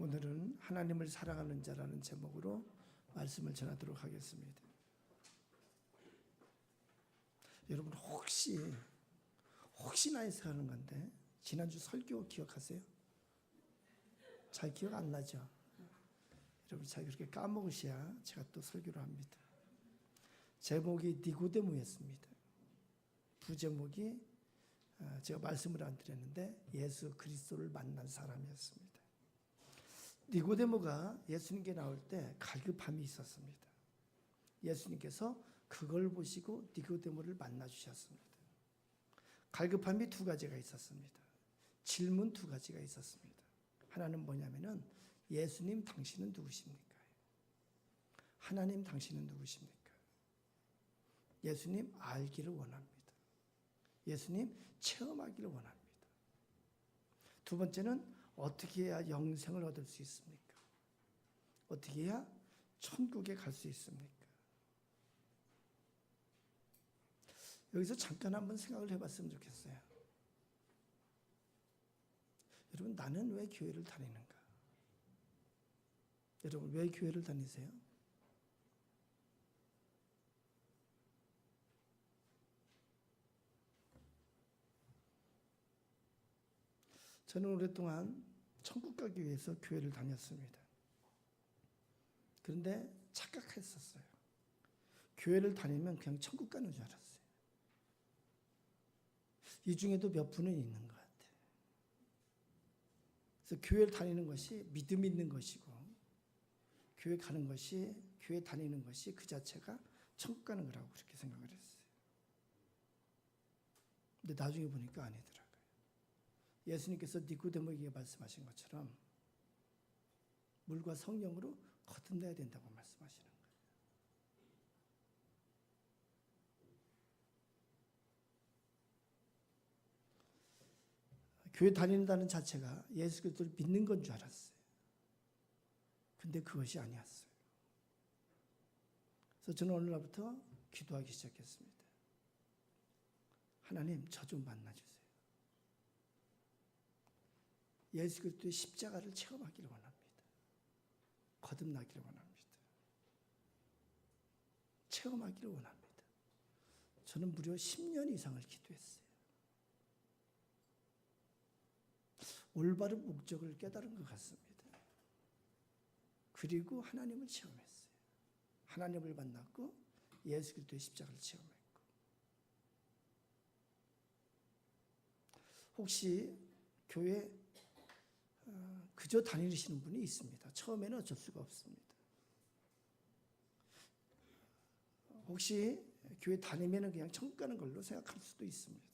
오늘은 하나님을 사랑하는 자라는 제목으로 말씀을 전하도록 하겠습니다. 여러분 혹시나 해서 하는 건데 지난주 설교 기억하세요? 잘 기억 안 나죠? 여러분 잘 그렇게 까먹으셔야 제가 또 설교를 합니다. 제목이 니고데모였습니다. 부제목이 제가 말씀을 안 드렸는데 예수 그리스도를 만난 사람이었습니다. 니고데모가 예수님께 나올 때 갈급함이 있었습니다. 예수님께서 그걸 보시고 니고데모를 만나 주셨습니다. 갈급함이 두 가지가 있었습니다. 질문 두 가지가 있었습니다. 하나는 뭐냐면은 예수님 당신은 누구십니까? 하나님 당신은 누구십니까? 예수님 알기를 원합니다. 예수님 체험하기를 원합니다. 두 번째는 어떻게 해야 영생을 얻을 수 있습니까? 어떻게 해야 천국에 갈 수 있습니까? 여기서 잠깐 한번 생각을 해봤으면 좋겠어요. 여러분, 나는 왜 교회를 다니는가? 여러분, 왜 교회를 다니세요? 저는 오랫동안 천국 가기 위해서 교회를 다녔습니다. 그런데 착각했었어요. 교회를 다니면 그냥 천국 가는 줄 알았어요. 이 중에도 몇 분은 있는 것 같아요. 그래서 교회를 다니는 것이 믿음 있는 것이고 교회 다니는 것이 그 자체가 천국 가는 거라고 그렇게 생각을 했어요. 근데 나중에 보니까 아니더라고요. 예수님께서 니고데모에게 말씀하신 것처럼 물과 성령으로 거듭나야 된다고 말씀하시는 거예요. 교회 다닌다는 자체가 예수 그리스도를 믿는 건 줄 알았어요. 근데 그것이 아니었어요. 그래서 저는 어느 날부터 기도하기 시작했습니다. 하나님, 저 좀 만나주세요. 예수 그리스도의 십자가를 체험하기를 원합니다. 거듭나기를 원합니다. 체험하기를 원합니다. 저는 무려 10년 이상을 기도했어요. 올바른 목적을 깨달은 것 같습니다. 그리고 하나님을 체험했어요. 하나님을 만났고 예수 그리스도의 십자가를 체험했고. 혹시 교회 그저 다니시는 분이 있습니다. 처음에는 어쩔 수가 없습니다. 혹시 교회 다니면 그냥 천국 가는 걸로 생각할 수도 있습니다.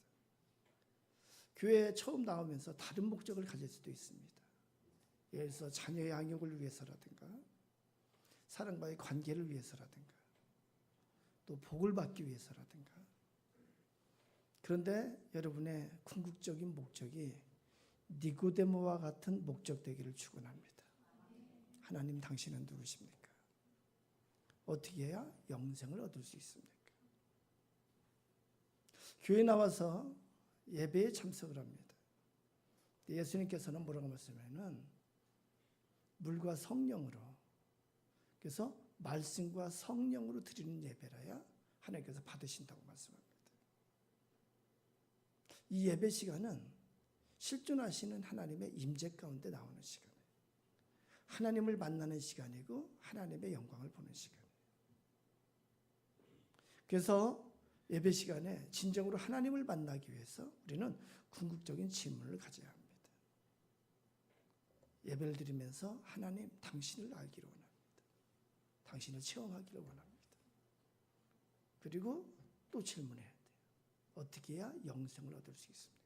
교회에 처음 나오면서 다른 목적을 가질 수도 있습니다. 예를 들어서 자녀의 양육을 위해서라든가 사람과의 관계를 위해서라든가 또 복을 받기 위해서라든가. 그런데 여러분의 궁극적인 목적이 니고데모와 같은 목적 되기를 축원합니다. 하나님 당신은 누구십니까? 어떻게 해야 영생을 얻을 수 있습니까? 교회 나와서 예배에 참석을 합니다. 예수님께서는 뭐라고 말씀하냐면 물과 성령으로, 그래서 말씀과 성령으로 드리는 예배라야 하나님께서 받으신다고 말씀합니다. 이 예배 시간은 실존하시는 하나님의 임재 가운데 나오는 시간이에요. 하나님을 만나는 시간이고 하나님의 영광을 보는 시간이에요. 그래서 예배 시간에 진정으로 하나님을 만나기 위해서 우리는 궁극적인 질문을 가져야 합니다. 예배를 드리면서 하나님 당신을 알기를 원합니다. 당신을 체험하기를 원합니다. 그리고 또 질문해야 돼요. 어떻게 해야 영생을 얻을 수 있습니까?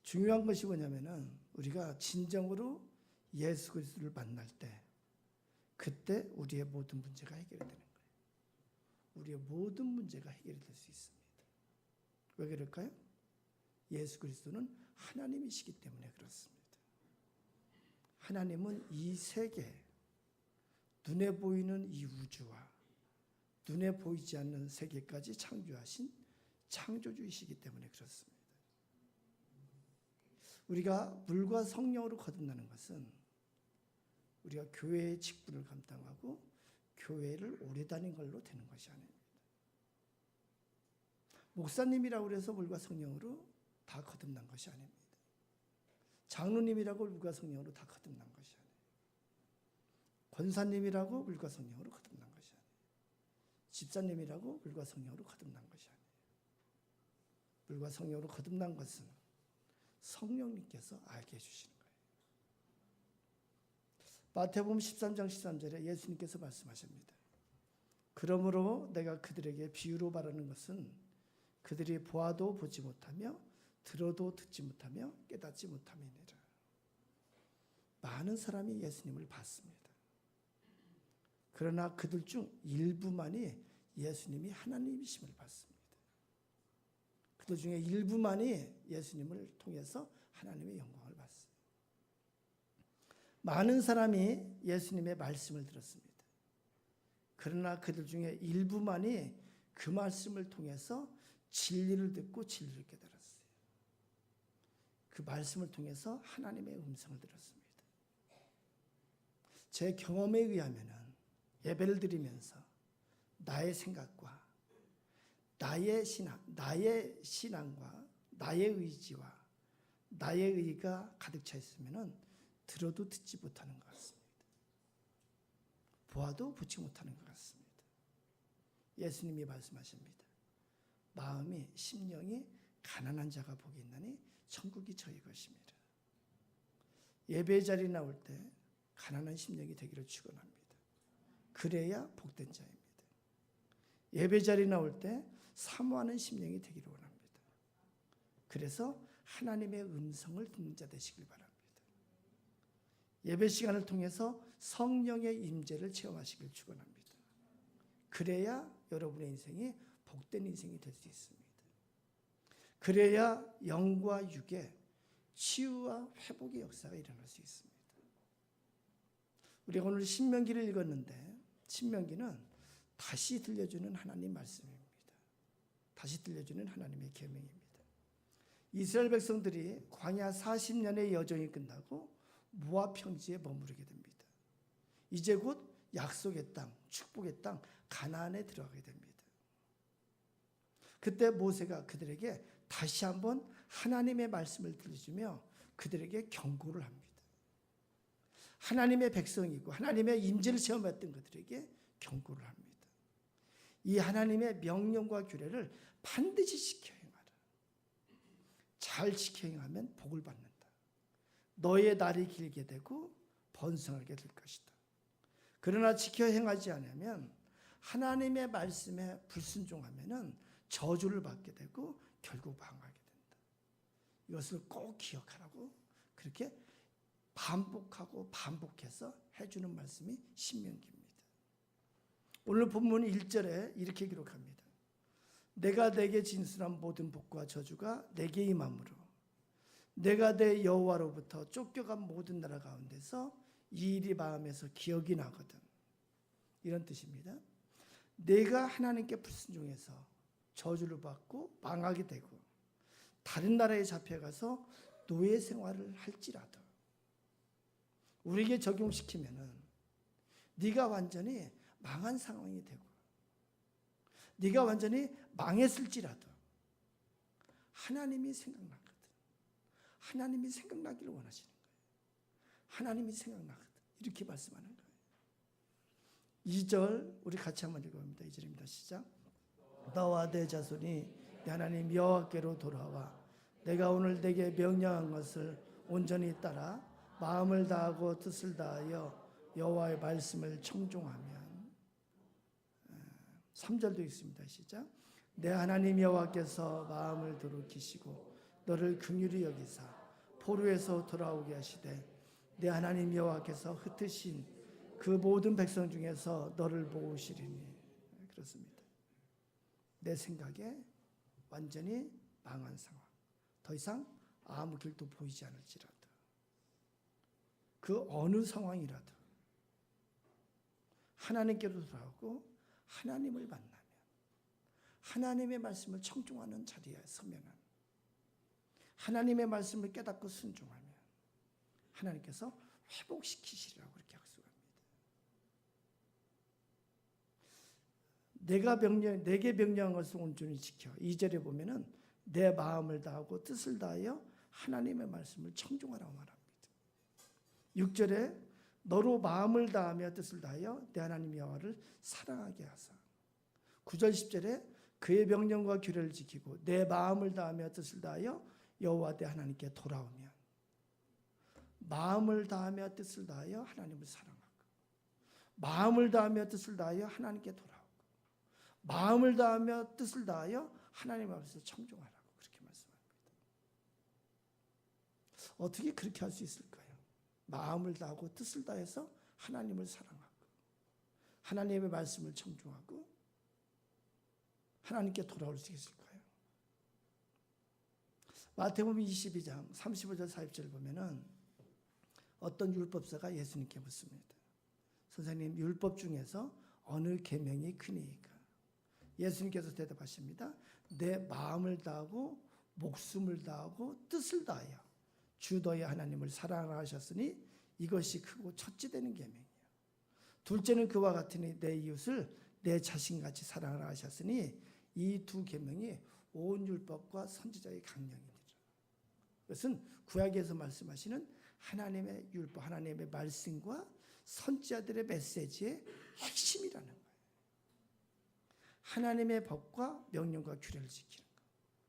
중요한 것이 뭐냐면은 우리가 진정으로 예수 그리스도를 만날 때 그때 우리의 모든 문제가 해결이 되는 거예요. 우리의 모든 문제가 해결이 될 수 있습니다. 왜 그럴까요? 예수 그리스도는 하나님이시기 때문에 그렇습니다. 하나님은 이 세계, 눈에 보이는 이 우주와 눈에 보이지 않는 세계까지 창조하신 창조주이시기 때문에 그렇습니다. 우리가 물과 성령으로 거듭나는 것은 우리가 교회의 직분을 감당하고 교회를 오래 다닌 걸로 되는 것이 아닙니다. 목사님이라고 해서 물과 성령으로 다 거듭난 것이 아닙니다. 장로님이라고 물과 성령으로 다 거듭난 것이 아니에요. 권사님이라고 물과 성령으로 거듭난 것이 아니에요. 집사님이라고 물과 성령으로 거듭난 것이 아니에요. 물과 성령으로 거듭난 것은 성령님께서 알게 해주시는 거예요. 마태복음 13장 13절에 예수님께서 말씀하십니다. 그러므로 내가 그들에게 비유로 말하는 것은 그들이 보아도 보지 못하며 들어도 듣지 못하며 깨닫지 못함이니라. 많은 사람이 예수님을 봤습니다. 그러나 그들 중 일부만이 예수님이 하나님이심을 봤습니다. 그들 중에 일부만이 예수님을 통해서 하나님의 영광을 봤어요. 많은 사람이 예수님의 말씀을 들었습니다. 그러나 그들 중에 일부만이 그 말씀을 통해서 진리를 듣고 진리를 깨달았어요. 그 말씀을 통해서 하나님의 음성을 들었습니다. 제 경험에 의하면 예배를 드리면서 나의 생각과 나의 신앙과 나의 의지와 나의 의가 가득 차 있으면 들어도 듣지 못하는 것 같습니다. 보아도 보지 못하는 것 같습니다. 예수님이 말씀하십니다. 마음이 심령이 가난한 자가 복이 있나니 천국이 저희 것입니다. 예배 자리 나올 때 가난한 심령이 되기를 축원합니다. 그래야 복된 자입니다. 예배 자리 나올 때 사모하는 심령이 되기를 원합니다. 그래서 하나님의 음성을 듣는 자 되시길 바랍니다. 예배 시간을 통해서 성령의 임재를 체험하시길 축원합니다. 그래야 여러분의 인생이 복된 인생이 될 수 있습니다. 그래야 영과 육의 치유와 회복의 역사가 일어날 수 있습니다. 우리가 오늘 신명기를 읽었는데 신명기는 다시 들려주는 하나님 말씀입니다. 다시 들려주는 하나님의 계명입니다. 이스라엘 백성들이 광야 40년의 여정이 끝나고 모압 평지에 머무르게 됩니다. 이제 곧 약속의 땅, 축복의 땅 가나안에 들어가게 됩니다. 그때 모세가 그들에게 다시 한번 하나님의 말씀을 들려주며 그들에게 경고를 합니다. 하나님의 백성이고 하나님의 임재를 체험했던 그들에게 경고를 합니다. 이 하나님의 명령과 규례를 반드시 지켜 행하라. 잘 지켜 행하면 복을 받는다. 너의 날이 길게 되고 번성하게 될 것이다. 그러나 지켜 행하지 않으면 하나님의 말씀에 불순종하면 저주를 받게 되고 결국 망하게 된다. 이것을 꼭 기억하라고 그렇게 반복하고 반복해서 해주는 말씀이 신명기입니다. 오늘 본문 1절에 이렇게 기록합니다. 내가 내게 진술한 모든 복과 저주가 내게 임함으로 내가 내 여호와로부터 쫓겨간 모든 나라 가운데서 이 일이 마음에서 기억이 나거든. 이런 뜻입니다. 내가 하나님께 불순종해서 저주를 받고 망하게 되고 다른 나라에 잡혀가서 노예 생활을 할지라도 우리에게 적용시키면은 네가 완전히 망한 상황이 되고 네가 완전히 망했을지라도 하나님이 생각나거든. 하나님이 생각나기를 원하시는 거예요. 하나님이 생각나거든. 이렇게 말씀하는 거예요. 2절 우리 같이 한번 읽어봅니다. 2절입니다. 시작. 너와 내 자손이 내 하나님 여호와께로 돌아와 내가 오늘 내게 명령한 것을 온전히 따라 마음을 다하고 뜻을 다하여 여호와의 말씀을 청종하면 3절도 있습니다. 시작. 내 하나님 여호와께서 마음을 돌이키시고 너를 긍휼히 여기사 포로에서 돌아오게 하시되 내 하나님 여호와께서 흩으신 그 모든 백성 중에서 너를 모으시리니. 그렇습니다. 내 생각에 완전히 망한 상황, 더 이상 아무 길도 보이지 않을지라도 그 어느 상황이라도 하나님께로 돌아오고 하나님을 만나면 하나님의 말씀을 청종하는 자리에 서면은 하나님의 말씀을 깨닫고 순종하면 하나님께서 회복시키시리라고 그렇게 약속합니다. 내게 명령한 것을 온전히 지켜. 2절에 보면은 내 마음을 다하고 뜻을 다하여 하나님의 말씀을 청종하라고 말합니다. 6절에 너로 마음을 다하며 뜻을 다하여 내 하나님 여호와를 사랑하게 하사. 9절 10절에 그의 명령과 규례를 지키고 내 마음을 다하며 뜻을 다하여 여호와 내 하나님께 돌아오면, 마음을 다하며 뜻을 다하여 하나님을 사랑하고, 마음을 다하며 뜻을 다하여 하나님께 돌아오고, 마음을 다하며 뜻을 다하여 하나님 앞에서 청종하라고 그렇게 말씀합니다. 어떻게 그렇게 할 수 있을까요? 마음을 다하고 뜻을 다해서 하나님을 사랑하고 하나님의 말씀을 청종하고 하나님께 돌아올 수 있을까요? 마태복음 22장 35절 40절 보면은 어떤 율법사가 예수님께 묻습니다. 선생님, 율법 중에서 어느 계명이 크니까? 예수님께서 대답하십니다. 내 마음을 다하고 목숨을 다하고 뜻을 다하여 주 너희 하나님을 사랑하셨으니 이것이 크고 첫째 되는 계명이요. 둘째는 그와 같으니 내 이웃을 내 자신같이 사랑하라 하셨으니 이 두 계명이 온 율법과 선지자의 강령이니라. 그것은 구약에서 말씀하시는 하나님의 율법, 하나님의 말씀과 선지자들의 메시지의 핵심이라는 거예요. 하나님의 법과 명령과 규례를 지키는 것.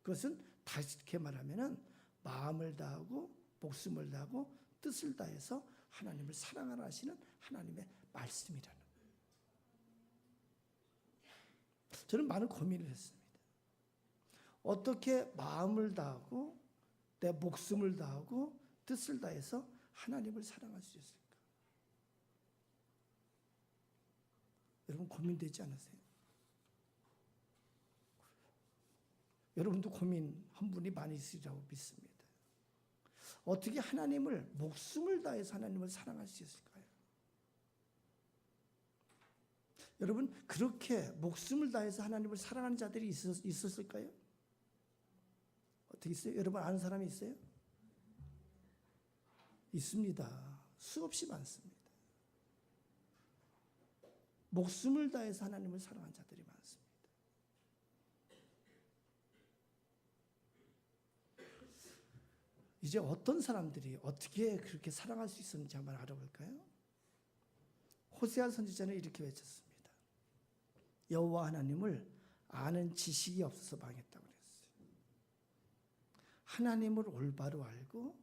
그것은 다시 말하면은 마음을 다하고 목숨을 다하고 뜻을 다해서 하나님을 사랑하라 하시는 하나님의 말씀이라는 거예요. 저는 많은 고민을 했습니다. 어떻게 마음을 다하고 내 목숨을 다하고 뜻을 다해서 하나님을 사랑할 수 있을까? 여러분 고민되지 않으세요? 여러분도 고민 한 분이 많이 있으리라고 믿습니다. 어떻게 하나님을 목숨을 다해서 하나님을 사랑할 수 있을까요? 여러분 그렇게 목숨을 다해서 하나님을 사랑하는 자들이 있었을까요? 어떻게 있어요? 여러분 아는 사람이 있어요? 있습니다. 수없이 많습니다. 목숨을 다해서 하나님을 사랑하는 자들이 많습니다. 이제 어떤 사람들이 어떻게 그렇게 사랑할 수 있었는지 한번 알아볼까요? 호세아 선지자는 이렇게 외쳤습니다. 여호와 하나님을 아는 지식이 없어서 망했다고 그랬어요. 하나님을 올바로 알고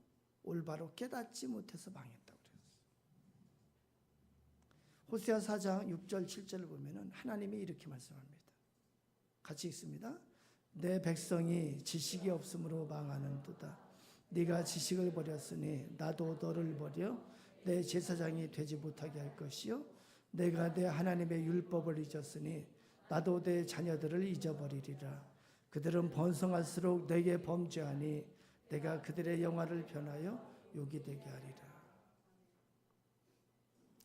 올바로 깨닫지 못해서 망했다고 그랬어요. 호세아 4장 6절 7절을 보면은 하나님이 이렇게 말씀합니다. 같이 읽습니다. 내 백성이 지식이 없으므로 망하는도다. 네가 지식을 버렸으니 나도 너를 버려 내 제사장이 되지 못하게 할 것이요 내가 내 하나님의 율법을 잊었으니 나도 내 자녀들을 잊어버리리라. 그들은 번성할수록 내게 범죄하니 내가 그들의 영화를 변하여 욕이 되게 하리라.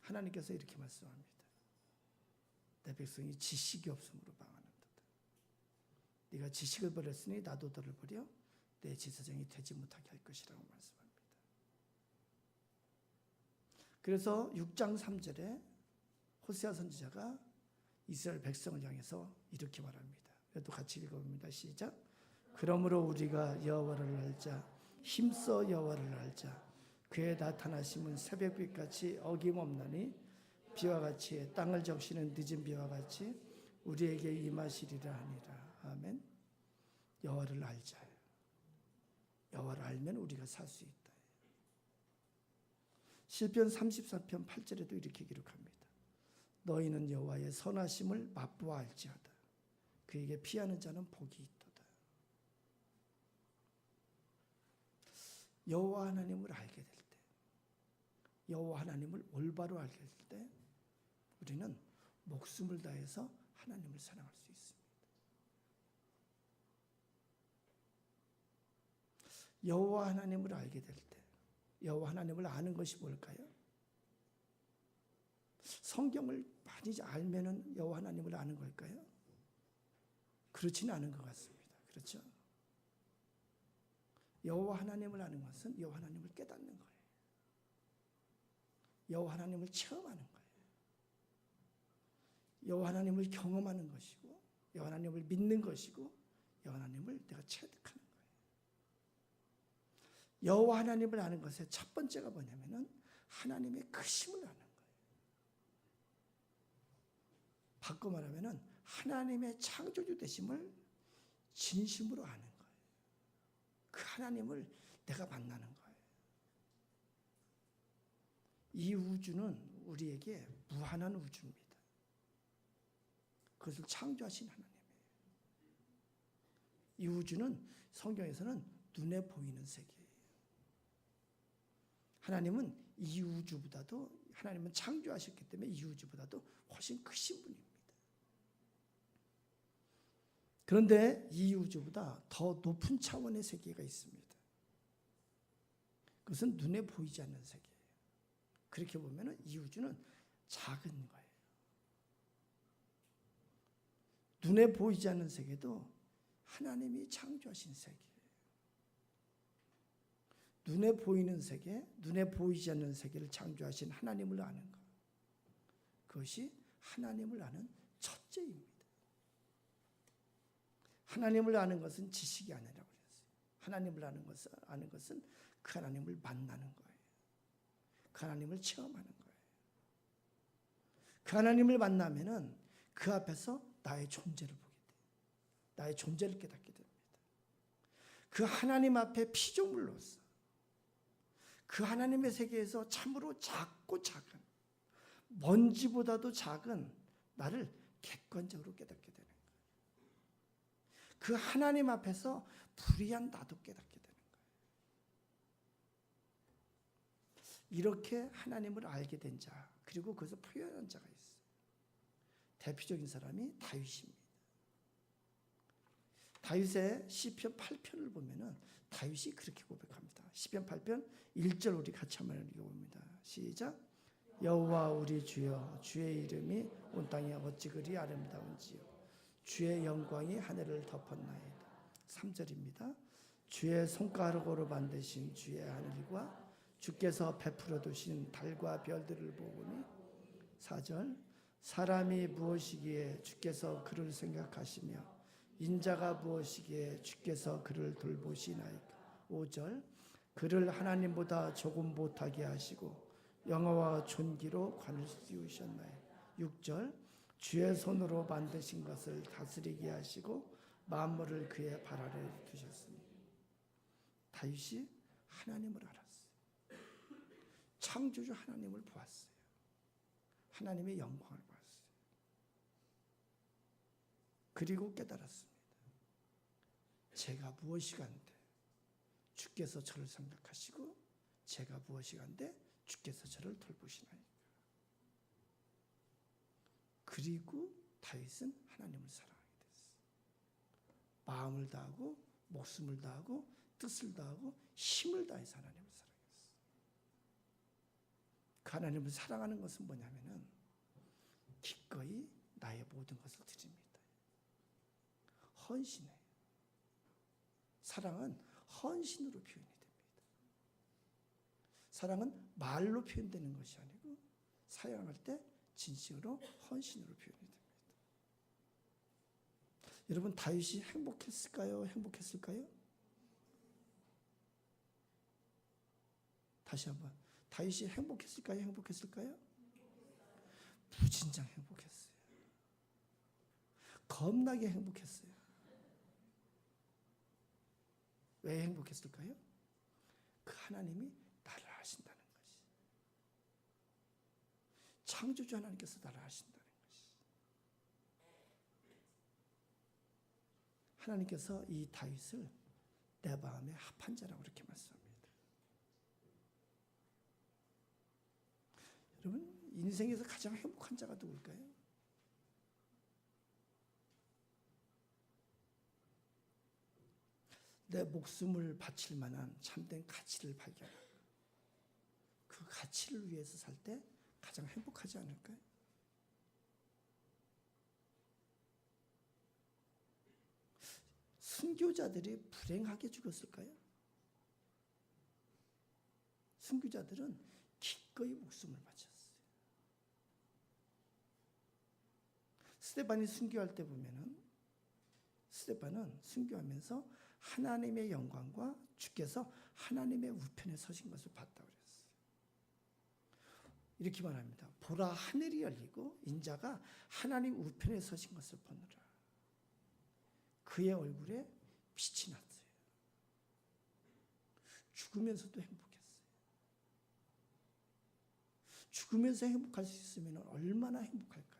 하나님께서 이렇게 말씀합니다. 내 백성이 지식이 없음으로 망하는도다. 네가 지식을 버렸으니 나도 너를 버려 내 제사장이 되지 못하게 할 것이라고 말씀합니다. 그래서 6장 3절에 호세아 선지자가 이스라엘 백성을 향해서 이렇게 말합니다. 그래도 같이 읽어봅니다. 시작. 그러므로 우리가 여호와를 알자. 힘써 여호와를 알자. 그의 나타나심은 새벽빛같이 어김없나니 비와 같이 땅을 적시는 늦은 비와 같이 우리에게 임하시리라 하니라. 아멘. 여호와를 알자. 여호와를 알면 우리가 살 수 있다. 시편 34편 8절에도 이렇게 기록합니다. 너희는 여호와의 선하심을 맛보아 알지어다. 그에게 피하는 자는 복이 있도다. 여호와 하나님을 알게 될 때, 여호와 하나님을 올바로 알게 될 때 우리는 목숨을 다해서 하나님을 사랑할 수 있습니다. 여호와 하나님을 알게 될 때, 여호와 하나님을 아는 것이 뭘까요? 성경을 많이 알면은 여호와 하나님을 아는 걸까요? 그렇지는 않은 것 같습니다. 그렇죠? 여호와 하나님을 아는 것은 여호와 하나님을 깨닫는 거예요. 여호와 하나님을 체험하는 거예요. 여호와 하나님을 경험하는 것이고 여호와 하나님을 믿는 것이고 여호와 하나님을 내가 체득하는 거예요. 여호와 하나님을 아는 것의 첫 번째가 뭐냐면은 하나님의 크심을 아는 거예요. 바꿔 말하면은 하나님의 창조주 되심을 진심으로 아는 거예요. 그 하나님을 내가 만나는 거예요. 이 우주는 우리에게 무한한 우주입니다. 그것을 창조하신 하나님이에요. 이 우주는 성경에서는 눈에 보이는 세계예요. 하나님은 이 우주보다도, 하나님은 창조하셨기 때문에 이 우주보다도 훨씬 크신 분입니다. 그런데 이 우주보다 더 높은 차원의 세계가 있습니다. 그것은 눈에 보이지 않는 세계예요. 그렇게 보면 이 우주는 작은 거예요. 눈에 보이지 않는 세계도 하나님이 창조하신 세계예요. 눈에 보이는 세계, 눈에 보이지 않는 세계를 창조하신 하나님을 아는 것. 그것이 하나님을 아는 첫째입니다. 하나님을 아는 것은 지식이 아니라고 그랬어요. 하나님을 아는 것은 그 하나님을 만나는 거예요. 그 하나님을 체험하는 거예요. 그 하나님을 만나면은 그 앞에서 나의 존재를 보게 돼요. 나의 존재를 깨닫게 됩니다. 그 하나님 앞에 피조물로서 그 하나님의 세계에서 참으로 작고 작은, 먼지보다도 작은 나를 객관적으로 깨닫게 되는 거예요. 그 하나님 앞에서 불의한 나도 깨닫게 되는 거예요. 이렇게 하나님을 알게 된 자, 그리고 그것을 표현한 자가 있어요. 대표적인 사람이 다윗입니다. 다윗의 시편 8편을 보면은 다윗이 그렇게 고백합니다. 시편 8편 1절 우리 같이 한번 읽어봅니다. 시작. 여호와 우리 주여, 주의 이름이 온 땅에 어찌 그리 아름다운지요. 주의 영광이 하늘을 덮었나이다. 3절입니다. 주의 손가락으로 만드신 주의 하늘과 주께서 베풀어 두신 달과 별들을 보니. 4절. 사람이 무엇이기에 주께서 그를 생각하시며 인자가 무엇이기에 주께서 그를 돌보시나이까. 5절. 그를 하나님보다 조금 못하게 하시고 영화와 존귀로 관을 씌우셨나이다. 6절. 주의 손으로 만드신 것을 다스리게 하시고 만물을 그의 발 아래에 두셨습니다. 다윗이 하나님을 알았어요. 창조주 하나님을 보았어요. 하나님의 영광을 보았어요. 그리고 깨달았습니다. 제가 무엇이간데 주께서 저를 생각하시고 제가 무엇이간데 주께서 저를 돌보시나이까. 그리고 다윗은 하나님을 사랑하게 됐어요. 마음을 다하고 목숨을 다하고 뜻을 다하고 힘을 다해서 하나님을 사랑했어요. 그 하나님을 사랑하는 것은 뭐냐면은 기꺼이 나의 모든 것을 드립니다. 헌신해요. 사랑은 헌신으로 표현이 됩니다. 사랑은 말로 표현되는 것이 아니고 사랑할 때 진심으로 헌신으로 표현이 됩니다. 여러분 다윗이 행복했을까요? 행복했을까요? 다시 한번. 다윗이 행복했을까요? 행복했을까요? 무진장 행복했어요. 겁나게 행복했어요. 왜 행복했을까요? 그 하나님이 나를 아신다는 것이. 창조주 하나님께서 나를 아신다는 것이. 하나님께서 이 다윗을 내 마음에 합한 자라고 이렇게 말씀합니다. 여러분 인생에서 가장 행복한 자가 누굴까요? 내 목숨을 바칠 만한 참된 가치를 발견하고 그 가치를 위해서 살 때 가장 행복하지 않을까요? 순교자들이 불행하게 죽었을까요? 순교자들은 기꺼이 목숨을 바쳤어요. 스데반이 순교할 때 보면은 스데반은 순교하면서 하나님의 영광과 주께서 하나님의 우편에 서신 것을 봤다고 그랬어요. 이렇게 말합니다. 보라, 하늘이 열리고 인자가 하나님 우편에 서신 것을 보느라. 그의 얼굴에 빛이 났어요. 죽으면서도 행복했어요. 죽으면서 행복할 수 있으면 얼마나 행복할까요?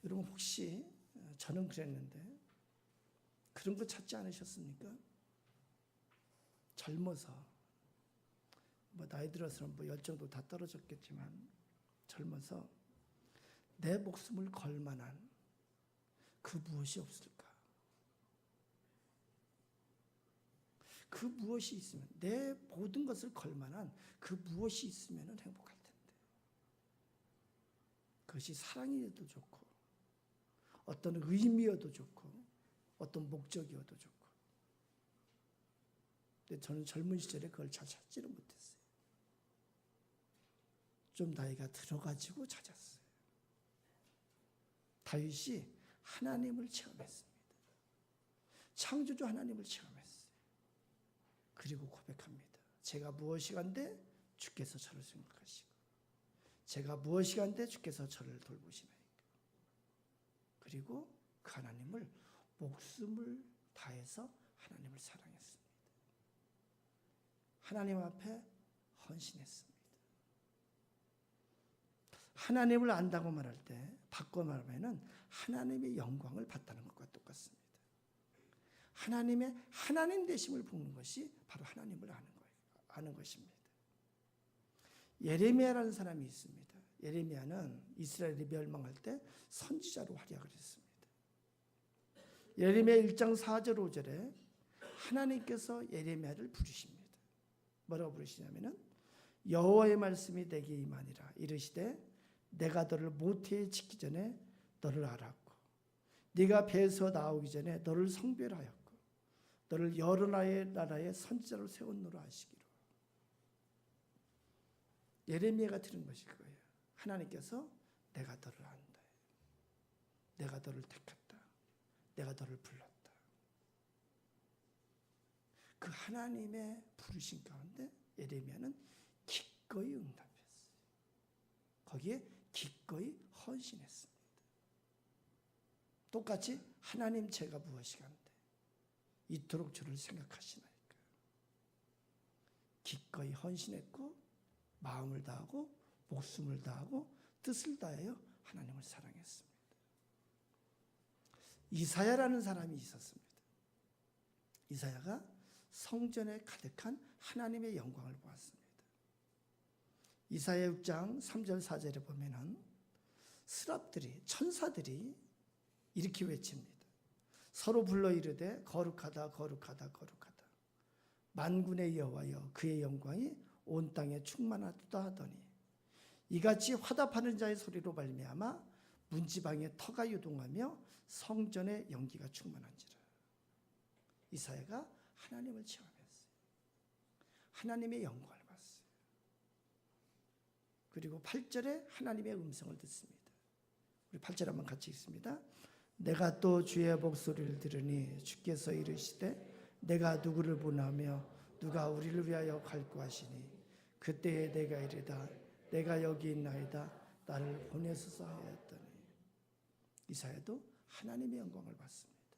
여러분 혹시 저는 그랬는데 그런 거 찾지 않으셨습니까? 젊어서 나이 들어서는 열정도 다 떨어졌겠지만 젊어서 내 목숨을 걸 만한 그 무엇이 없을까? 그 무엇이 있으면 내 모든 것을 걸 만한 그 무엇이 있으면 행복할 텐데. 그것이 사랑이어도 좋고 어떤 의미여도 좋고 어떤 목적이어도 좋고. 근데 저는 젊은 시절에 그걸 잘 찾지를 못했어요. 좀 나이가 들어가지고 찾았어요. 다윗이 하나님을 체험했습니다. 창조주 하나님을 체험했어요. 그리고 고백합니다. 제가 무엇이간데 주께서 저를 생각하시고 제가 무엇이간데 주께서 저를 돌보시나이까. 그리고 그 하나님을 목숨을 다해서 하나님을 사랑했습니다. 하나님 앞에 헌신했습니다. 하나님을 안다고 말할 때 바꿔 말하면 하나님의 영광을 받다는 것과 똑같습니다. 하나님의 하나님 되심을 보는 것이 바로 하나님을 아는 것입니다. 예레미야라는 사람이 있습니다. 예레미야는 이스라엘이 멸망할 때 선지자로 활약을 했습니다. 예레미야 1장 4절 5절에 하나님께서 예레미야를 부르십니다. 뭐라고 부르시냐면은 여호와의 말씀이 내게 임하니라. 이르시되 내가 너를 모태에 짓기 전에 너를 알았고 네가 배에서 나오기 전에 너를 성별하였고 너를 여러 나라의 선지자로 세웠노라 하시기로. 예레미야가 들은 것이 그거예요. 하나님께서 내가 너를 안다. 내가 너를 택했다. 내가 너를 불렀다. 그 하나님의 부르신 가운데 예레미야는 기꺼이 응답했어요. 거기에 기꺼이 헌신했습니다. 똑같이 하나님 제가 무엇이간데 이토록 저를 생각하시나이까. 기꺼이 헌신했고 마음을 다하고 목숨을 다하고 뜻을 다하여 하나님을 사랑했습니다. 이사야라는 사람이 있었습니다. 이사야가 성전에 가득한 하나님의 영광을 보았습니다. 이사야 6장 3절 4절에 보면은 스랍들이 천사들이 이렇게 외칩니다. 서로 불러 이르되 거룩하다 거룩하다 거룩하다 만군의 여호와여 그의 영광이 온 땅에 충만하다 하더니 이같이 화답하는 자의 소리로 말미암아 문지방에 터가 유동하며 성전의 연기가 충만한지라. 이사야가 하나님을 체험했어요. 하나님의 영광을 봤어요. 그리고 8절에 하나님의 음성을 듣습니다. 우리 8절 한번 같이 읽습니다. 내가 또 주의 목소리를 들으니 주께서 이르시되 내가 누구를 보나며 누가 우리를 위하여 갈구 하시니 그때에 내가 이르다 내가 여기 있나이다 나를 보내소서 하였더니. 이사야도 하나님의 영광을 봤습니다.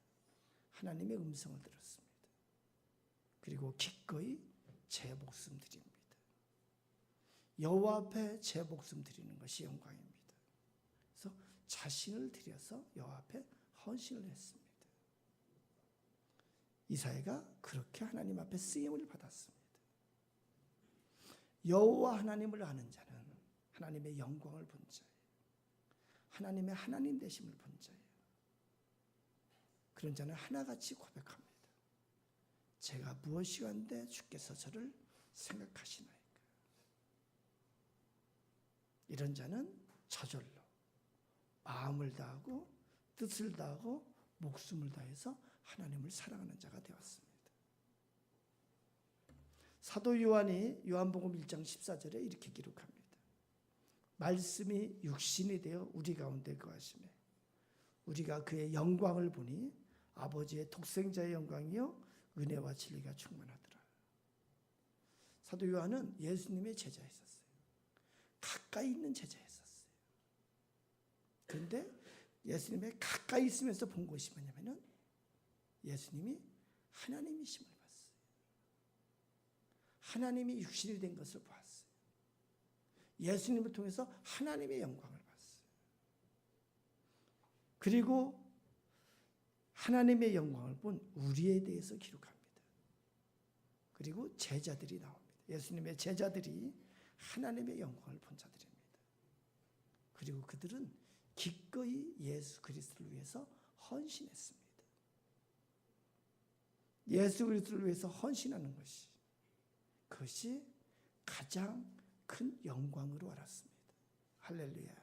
하나님의 음성을 들었습니다. 그리고 기꺼이 제 목숨 드립니다. 여호와 앞에 제 목숨 드리는 것이 영광입니다. 그래서 자신을 드려서 여호와 앞에 헌신을 했습니다. 이사야가 그렇게 하나님 앞에 쓰임을 받았습니다. 여호와 하나님을 아는 자는 하나님의 영광을 본 자예요. 하나님의 하나님 되심을 본 자예요. 그런 자는 하나같이 고백합니다. 제가 무엇이간데 주께서 저를 생각하시나이까. 이런 자는 저절로 마음을 다하고 뜻을 다하고 목숨을 다해서 하나님을 사랑하는 자가 되었습니다. 사도 요한이 요한복음 1장 14절에 이렇게 기록합니다. 말씀이 육신이 되어 우리 가운데 거하시매 우리가 그의 영광을 보니 아버지의 독생자의 영광이요 은혜와 진리가 충만하더라. 사도 요한은 예수님의 제자였었어요. 가까이 있는 제자였었어요. 그런데 예수님의 가까이 있으면서 본 것이 뭐냐면은 예수님이 하나님이심을 봤어요. 하나님이 육신이 된 것을 보았어요. 예수님을 통해서 하나님의 영광을 봤어요. 그리고 하나님의 영광을 본 우리에 대해서 기록합니다. 그리고 제자들이 나옵니다. 예수님의 제자들이 하나님의 영광을 본 자들입니다. 그리고 그들은 기꺼이 예수 그리스도를 위해서 헌신했습니다. 예수 그리스도를 위해서 헌신하는 것이 그것이 가장 큰 영광으로 알았습니다. 할렐루야.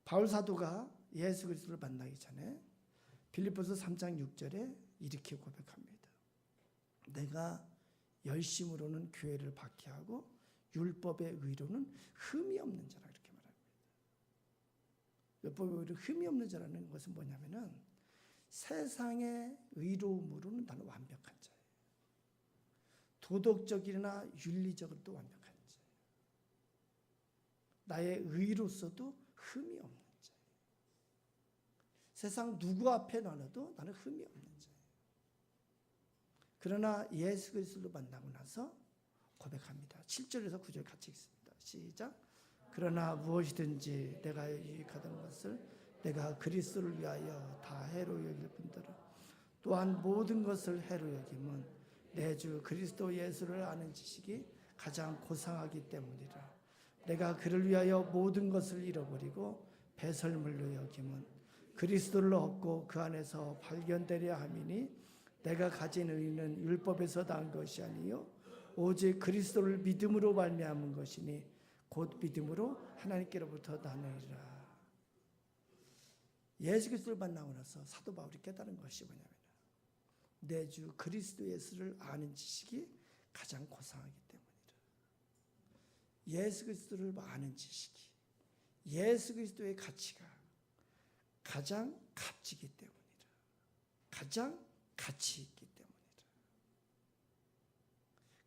바울 사도가 예수 그리스도를 만나기 전에 빌립보서 3장 6절에 이렇게 고백합니다. 내가 열심으로는 교회를 박해하고 율법의 의로는 흠이 없는 자라 이렇게 말합니다. 율법의 의로 흠이 없는 자라는 것은 뭐냐면은 세상의 의로움으로는 나는 완벽한 자예요. 도덕적이나 윤리적으로도 완벽한 자예요. 나의 의로서도 흠이 없는 자예요. 세상 누구 앞에 나눠도 나는 흠이 없는 자예요. 그러나 예수 그리스도를 만나고 나서 고백합니다. 7절에서 9절 같이 읽습니다. 시작. 그러나 무엇이든지 내가 유익하던 것을 내가 그리스도를 위하여 다 해로 여길 뿐더러 또한 모든 것을 해로 여김은 내 주 그리스도 예수를 아는 지식이 가장 고상하기 때문이라. 내가 그를 위하여 모든 것을 잃어버리고 배설물로 여김은 그리스도를 얻고 그 안에서 발견되려 함이니 내가 가진 의는 율법에서 난 것이 아니요 오직 그리스도를 믿음으로 말미암은 것이니 곧 믿음으로 하나님께로부터 나느니라. 예수 그리스도를 만나고 나서 사도 바울이 깨달은 것이 뭐냐면 내 주 그리스도 예수를 아는 지식이 가장 고상하기 때문이라. 예수 그리스도를 아는 지식이 예수 그리스도의 가치가 가장 값지기 때문이라. 가장 가치 있기 때문이라.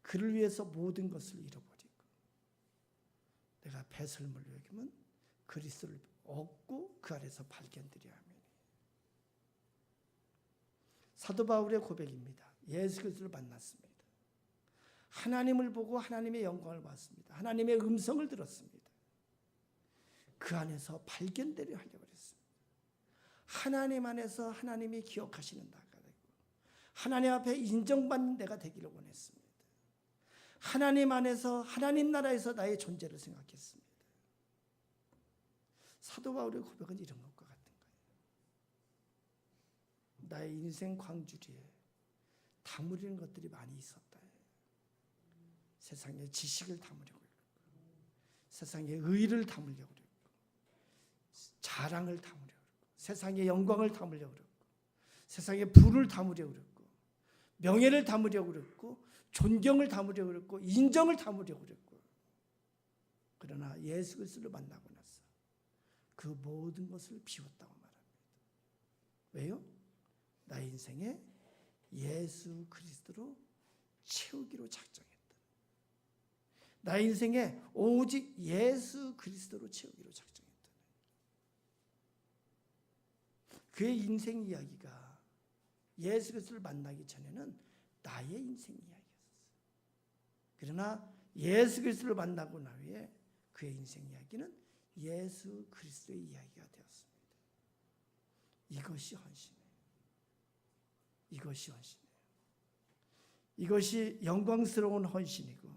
그를 위해서 모든 것을 잃어버리고 내가 배설물로 여기면 그리스도를 얻고 그 아래서 발견되려 하면 사도 바울의 고백입니다. 예수 그리스도를 만났습니다. 하나님을 보고 하나님의 영광을 봤습니다. 하나님의 음성을 들었습니다. 그 안에서 발견되려 하려고 했습니다. 하나님 안에서 하나님이 기억하시는 나가 되고 하나님 앞에 인정받는 내가 되기를 원했습니다. 하나님 안에서 하나님 나라에서 나의 존재를 생각했습니다. 사도 바울의 고백은 이런 것과 같은 거예요. 나의 인생 광주리에 다무리는 것들이 많이 있었다. 세상의 지식을 담으려고 했고 세상의 의를 담으려고 했고 자랑을 담으려고 했고 세상의 영광을 담으려고 했고 세상의 부를 담으려고 했고 명예를 담으려고 했고 존경을 담으려고 했고 인정을 담으려고 했고 그러나 예수 그리스도를 만나고 나서 그 모든 것을 비웠다고 말합니다. 왜요? 나의 인생에 예수 그리스도로 채우기로 작정했다. 나의 인생에 오직 예수 그리스도로 채우기로 작정했다. 그의 인생 이야기가 예수 그리스도를 만나기 전에는 나의 인생 이야기였어요. 그러나 예수 그리스도를 만나고 나 후에 그의 인생 이야기는 예수 그리스도의 이야기가 되었습니다. 이것이 헌신이에요. 이것이 헌신이에요. 이것이 영광스러운 헌신이고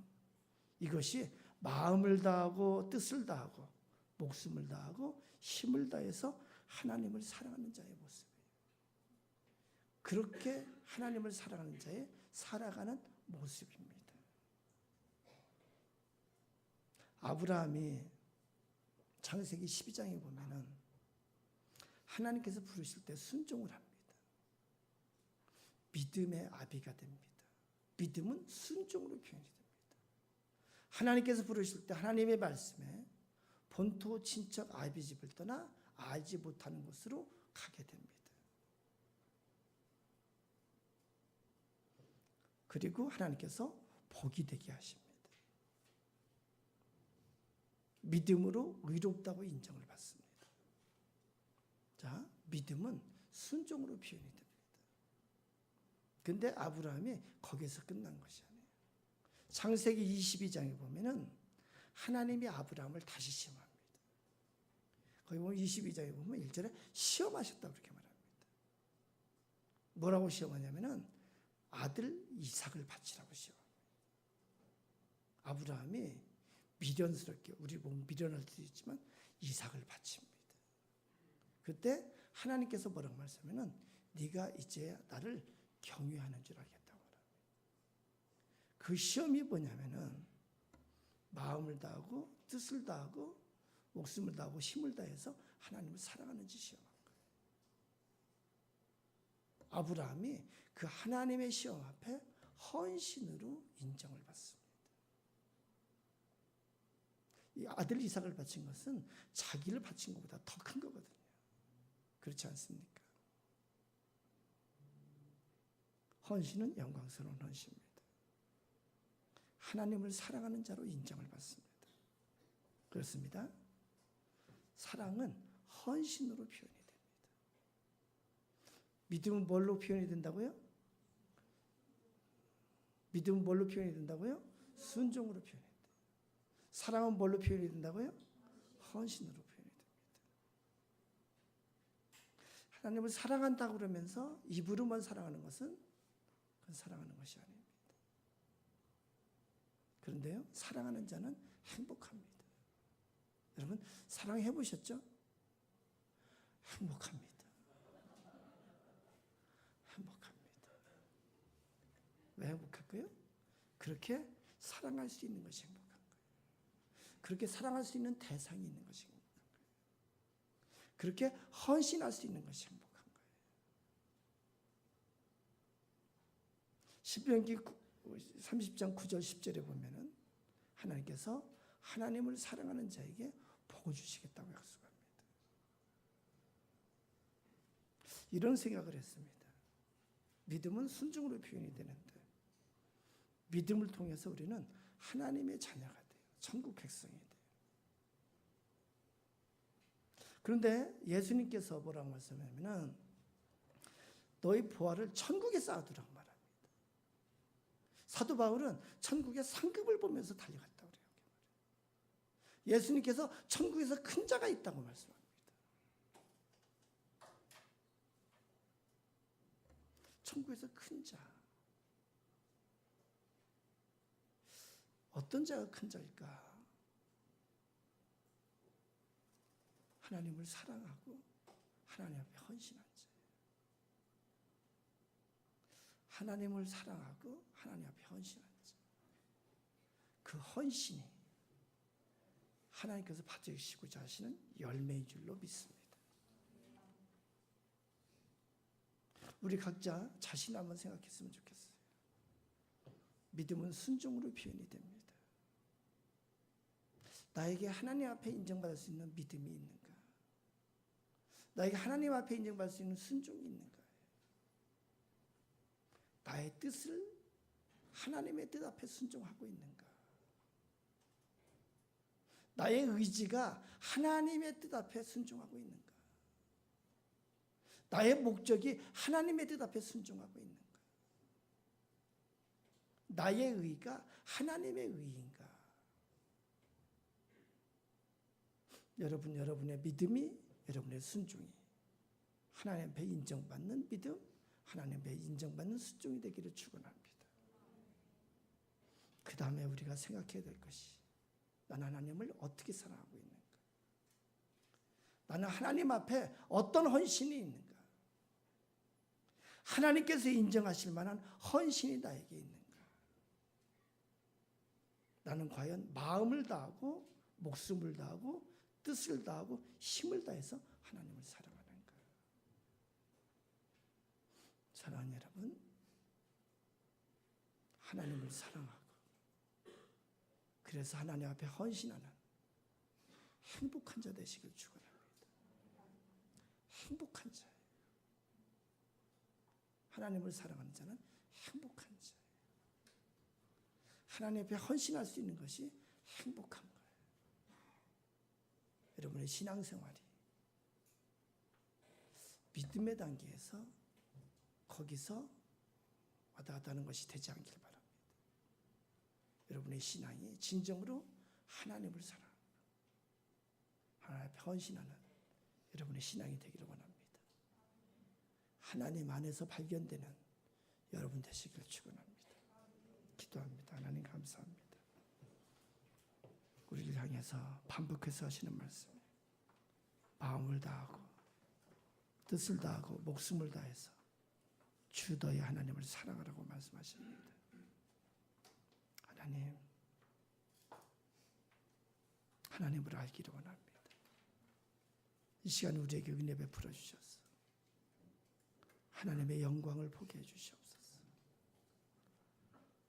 이것이 마음을 다하고 뜻을 다하고 목숨을 다하고 힘을 다해서 하나님을 사랑하는 자의 모습이에요. 그렇게 하나님을 사랑하는 자의 살아가는 모습입니다. 아브라함이 창세기 12장에 보면은 하나님께서 부르실 때 순종을 합니다. 믿음의 아비가 됩니다. 믿음은 순종으로 표현이 됩니다. 하나님께서 부르실 때 하나님의 말씀에 본토 친척 아비 집을 떠나 알지 못하는 곳으로 가게 됩니다. 그리고 하나님께서 복이 되게 하십니다. 믿음으로 의롭다고 인정을 받습니다. 자, 믿음은 순종으로 표현이 됩니다. 근데 아브라함이 거기서 끝난 것이 아니에요. 창세기 22장에 보면은 하나님이 아브라함을 다시 시험합니다. 거기 보면 22장에 보면 1절에 시험하셨다고 그렇게 말합니다. 뭐라고 시험하냐면은 아들 이삭을 바치라고 시험합니다. 아브라함이 미련스럽게, 우리 보면 미련할 수도 있지만 이삭을 바칩니다. 그때 하나님께서 뭐라고 말씀하면은 네가 이제 나를 경외하는 줄 알겠다고 말합니다. 그 시험이 뭐냐면은 마음을 다하고 뜻을 다하고 목숨을 다하고 힘을 다해서 하나님을 사랑하는지 시험한 거예요. 아브라함이 그 하나님의 시험 앞에 헌신으로 인정을 받습니다. 이 아들 이삭을 바친 것은 자기를 바친 것보다 더 큰 거거든요. 그렇지 않습니까? 헌신은 영광스러운 헌신입니다. 하나님을 사랑하는 자로 인정을 받습니다. 그렇습니다. 사랑은 헌신으로 표현이 됩니다. 믿음은 뭘로 표현이 된다고요? 믿음은 뭘로 표현이 된다고요? 순종으로 표현이 됩니다. 사랑은 뭘로 표현이 된다고요? 헌신으로 표현이 됩니다. 하나님을 사랑한다고 그러면서 입으로만 사랑하는 것은 그건 사랑하는 것이 아닙니다. 그런데요, 사랑하는 자는 행복합니다. 여러분, 사랑해 보셨죠? 행복합니다. 행복합니다. 왜 행복할까요? 그렇게 사랑할 수 있는 것이 행복한 거예요. 그렇게 사랑할 수 있는 대상이 있는 것이 행복한 거예요. 그렇게 헌신할 수 있는 것이 행복한 거예요. 신명기 30장 9절 10절에 보면은 하나님께서 하나님을 사랑하는 자에게 복을 주시겠다고 약속합니다. 이런 생각을 했습니다. 믿음은 순종으로 표현이 되는데 믿음을 통해서 우리는 하나님의 자녀가 돼요. 천국 백성이 돼요. 그런데 예수님께서 뭐라고 말씀하냐면은 너희 보화를 천국에 쌓아두라고 말합니다. 사도 바울은 천국의 상급을 보면서 달려갔다고 그래요. 예수님께서 천국에서 큰 자가 있다고 말씀합니다. 천국에서 큰 자. 어떤 자가 큰 자일까? 하나님을 사랑하고 하나님 앞에 헌신한 자. 하나님을 사랑하고 하나님 앞에 헌신한 자. 그 헌신이 하나님께서 받으시고자 하시는 열매인 줄로 믿습니다. 우리 각자 자신 한번 생각했으면 좋겠어요. 믿음은 순종으로 표현이 됩니다. 나에게 하나님 앞에 인정받을 수 있는 믿음이 있는가? 나에게 하나님 앞에 인정받을 수 있는 순종이 있는가? 나의 뜻을 하나님의 뜻 앞에 순종하고 있는가? 나의 의지가 하나님의 뜻 앞에 순종하고 있는가? 나의 목적이 하나님의 뜻 앞에 순종하고 있는가? 나의 의가 하나님의 의인가? 여러분의 믿음이, 여러분의 순종이 하나님 앞에 인정받는 믿음, 하나님 앞에 인정받는 순종이 되기를 축원합니다. 그 다음에 우리가 생각해야 될 것이 나는 하나님을 어떻게 사랑하고 있는가? 나는 하나님 앞에 어떤 헌신이 있는가? 하나님께서 인정하실 만한 헌신이 나에게 있는가? 나는 과연 마음을 다하고 목숨을 다하고 뜻을 다하고 힘을 다해서 하나님을 사랑하는가? 사랑하는 여러분, 하나님을 사랑하고 그래서 하나님 앞에 헌신하는 행복한 자 되시길 축원합니다. 행복한 자예요. 하나님을 사랑하는 자는 행복한 자예요. 하나님 앞에 헌신할 수 있는 것이 행복한 거예요. 여러분의 신앙생활이 믿음의 단계에서 거기서 왔다 갔다 하는 것이 되지 않길 바랍니다. 여러분의 신앙이 진정으로 하나님을 사랑하는 하나님 앞에 헌신하는 여러분의 신앙이 되기를 원합니다. 하나님 안에서 발견되는 여러분 되시길 축원합니다. 기도합니다. 하나님 감사합니다. 우리를 향해서 반복해서 하시는 말씀, 마음을 다하고 뜻을 다하고 목숨을 다해서 주 너희 하나님을 사랑하라고 말씀하십니다. 하나님, 하나님을 알기를 원합니다. 이 시간 우리에게 은혜 베풀어 주셔서 하나님의 영광을 보게 해주시옵소서.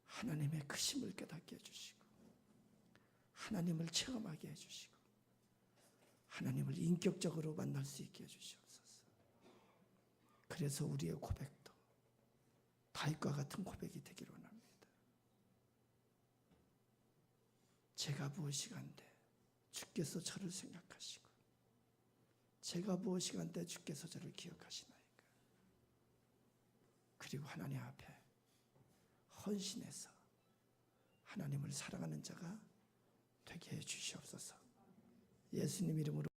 하나님의 크심을 깨닫게 해주시고 하나님을 체험하게 해주시고 하나님을 인격적으로 만날 수 있게 해주시옵소서. 그래서 우리의 고백도 다윗과 같은 고백이 되기를 원합니다. 제가 무엇이간데 주께서 저를 생각하시고 제가 무엇이간데 주께서 저를 기억하시나이까. 그리고 하나님 앞에 헌신해서 하나님을 사랑하는 자가 되게 해 주시옵소서. 예수님 이름으로